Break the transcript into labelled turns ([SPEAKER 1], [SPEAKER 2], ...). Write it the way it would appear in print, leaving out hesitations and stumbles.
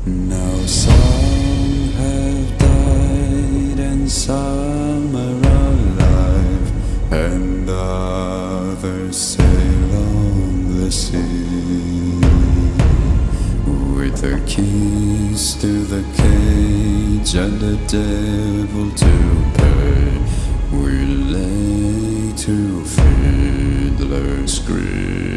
[SPEAKER 1] Now some have died and some are alive, and others sail on the sea. With the keys to the cage and the devil to pay, we lay to fiddler's grave.